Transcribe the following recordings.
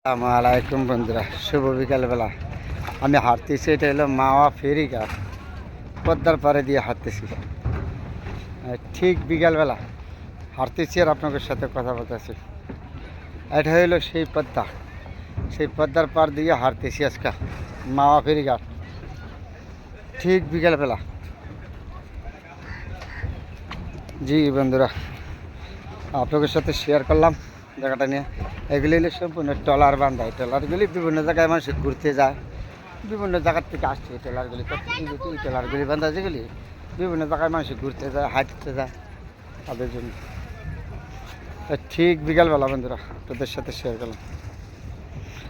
আসসালামাইকুম বন্ধুরা, শুভ বিকালবেলা। আমি হাঁটতেছি, এটা হলো মাওয়া ফেরিঘাট, পদ্মার পাড়ে দিয়ে হাঁটতেছি। ঠিক বিকালবেলা হাঁটতেছি আর আপনাদের সাথে কথা বলতেছি। এটা হলো সেই পদ্মার পাড় দিয়ে হাঁটতেছি আজকে, মাওয়া ফেরিঘাট, ঠিক বিকালবেলা। জি বন্ধুরা, আপনাদের সাথে শেয়ার করলাম জায়গাটা নিয়ে। এগুলি হলো সম্পূর্ণ ট্রলার বান্ধা। এই ট্রলারগুলি বিভিন্ন জায়গায় মানুষ ঘুরতে যায়, বিভিন্ন জায়গার থেকে আসছে। এই ট্রলারগুলি এই ট্রলারগুলি বান্ধা, যেগুলি বিভিন্ন জায়গায় মানুষ ঘুরতে যায়, হাঁটতে যায়, তাদের জন্য। ঠিক বিকালবেলা বন্ধুরা তোদের সাথে শেয়ার করলাম।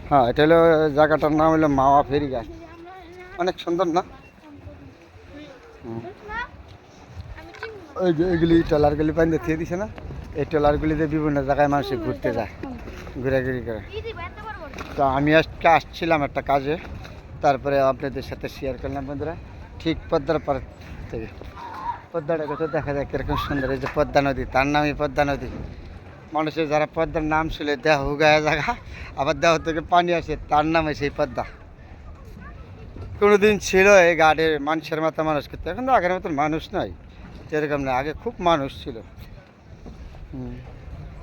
হ্যাঁ, এটা হলো জায়গাটার নাম হলো মাওয়া ফেরিঘাট। অনেক সুন্দর না? ওই যে এগুলি ট্রলারগুলি বান্ধে দিয়ে দিছে না, এই ট্রলারগুলিতে বিভিন্ন জায়গায় মানুষ ঘুরতে যায়, ঘোরাঘুরি করে। তো আমি আজকে আসছিলাম একটা কাজে, তারপরে আপনাদের সাথে শেয়ার করলাম বন্ধুরা। ঠিক পদ্মার পার থেকে পদ্মাটা কত দেখা যায় কীরকম সুন্দর। এই যে পদ্মা নদী, তার নামই পদ্মা নদী। মানুষের যারা পদ্মার নাম শুনে দেহ উগায় জায়গা, আবার দেহ থেকে পানি আসে, তার নামে সেই পদ্মা। কোনোদিন ছিল এই ঘাটে মানুষের মতো মানুষ করতে, এখন তো আগের মতন মানুষ নয়, সেরকম না। আগে খুব মানুষ ছিল।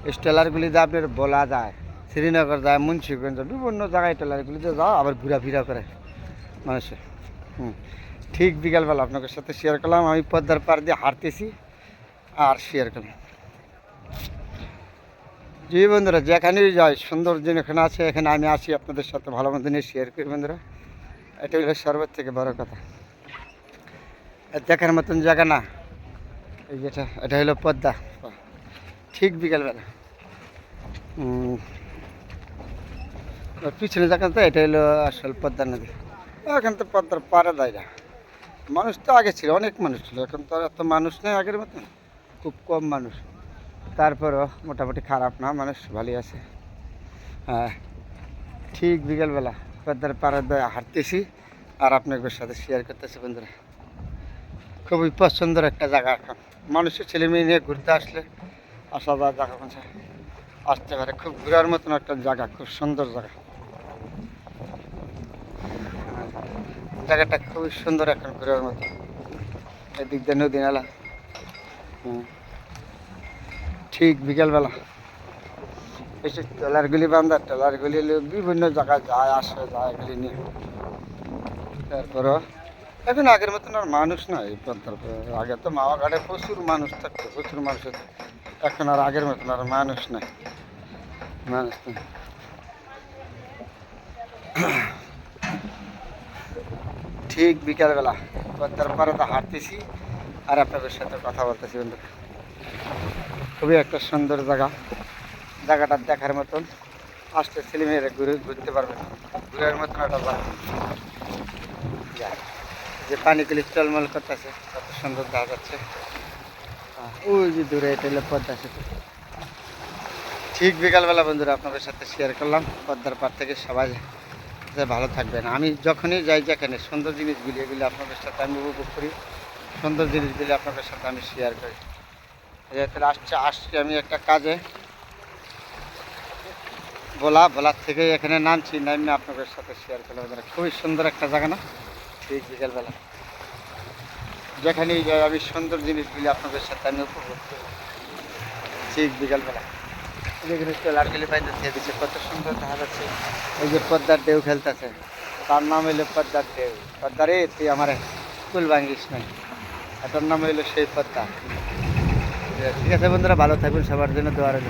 এই ট্রেলারগুলিতে আপনার বলা যায় শ্রীনগর যায়, মুন্সিগঞ্জ, বিভিন্ন জায়গায় ট্রেলারগুলিতে যাও, আবার ঘোরাফেরা করে মানুষে। ঠিক বিকালবেলা আপনাদের সাথে শেয়ার করলাম। আমি পদ্মার পাড় দিয়ে হাঁটতেছি আর শেয়ার করলাম। জি বন্ধুরা, যেখানেই যাই সুন্দর দিন এখানে আছে, এখানে আমি আসি আপনাদের সাথে ভালো মতো নিয়ে শেয়ার করি বন্ধুরা। এটা হলো সর্বোচ্চ থেকে বড় কথা, দেখার মতন জায়গা না এই যেটা, এটা হলো পদ্মা। ঠিক বিকালবেলা পিছনে জায়গাতে এটা হলো আসল পদ্মা নদী। এখান তো পদ্মার পাড়া যায় না। মানুষ তো আগে ছিল, অনেক মানুষ ছিল, এখন তো আর এত মানুষ নেই আগের মতন, খুব কম মানুষ। তারপরও মোটামুটি খারাপ না, মানুষ ভালোই আছে। হ্যাঁ, ঠিক বিকেলবেলা পদ্মার পাড়া দিয়ে হাঁটতেছি আর আপনাদের সাথে শেয়ার করতেছি বন্ধুরা। খুবই পছন্দের একটা জায়গা। এখন মানুষের ছেলে মেয়ে নিয়ে ঘুরতে আসলে আসা যাওয়ার জায়গা আসতে পারে। খুব ঘোরার মতন একটা জায়গা, খুব সুন্দর জায়গা। জায়গাটা খুবই সুন্দর এখন ঘোরার মতো। এদিক দিয়ে নদী নালা। ঠিক বিকেলবেলা এসে ট্রলারগুলি বান্ধা, ট্রলারগুলি বিভিন্ন জায়গায় যায়, আসে যায় এগুলি নিয়ে। তারপরও এখন আগের মতন আর মানুষ নয়। আগে তো মাওয়া ঘাটে প্রচুর মানুষ থাকতো, প্রচুর মানুষ হতো। এখন আর আগের মতন আর মানুষ নাই, মানুষ নেই। ঠিক বিকালবেলা পদ্মার পাড়াতে হাঁটতেছি আর আপনাদের সাথে কথা বলতেছি বন্ধুরা। খুবই একটা সুন্দর জায়গা, জায়গাটা দেখার মতন। আসতে ছেলেমেয়েরা ঘুরতে পারবে, ঘুরার মতন একটা জায়গা। যে পানিগুলি টলমল করতেছে, কত সুন্দর দেখা যাচ্ছে। ওই যে দূরে এটা হলো পদ্মা সেতু। ঠিক বিকালবেলা বন্ধুরা আপনাদের সাথে শেয়ার করলাম পদ্মার পাড় থেকে। সবাই যে ভালো থাকবেন। আমি যখনই যাই যেখানে সুন্দর জিনিসগুলি এগুলি আপনাদের সাথে আমি উপভোগ করি, সুন্দর জিনিসগুলি আপনাদের সাথে আমি শেয়ার করি। যেহেতু আসছি আমি একটা কাজে, ভোলার থেকে এখানে নামছি, নামে আপনাদের সাথে শেয়ার করলাম। খুবই সুন্দর একটা জায়গা না? ঠিক বিকেলবেলা যেখানেই যাই আমি সুন্দর জিনিসগুলি আপনাদের সাথে আমি উপভোগ করি। ঠিক বিকেলবেলা যেখানে ট্রলারগুলি বাইরে দিয়ে দিচ্ছে, কত সুন্দর দেখা যাচ্ছে। এই যে পদ্মার ঢেউ খেলতেছে, তার নাম হইলো পদ্মার ঢেউ। পদ্মারে তুই আমার কুল ভাঙ্গিস নাই, এটার নাম হইলো সেই পদ্মা। ঠিক আছে বন্ধুরা, ভালো থাকবেন, সবার জন্য দোয়া রইল।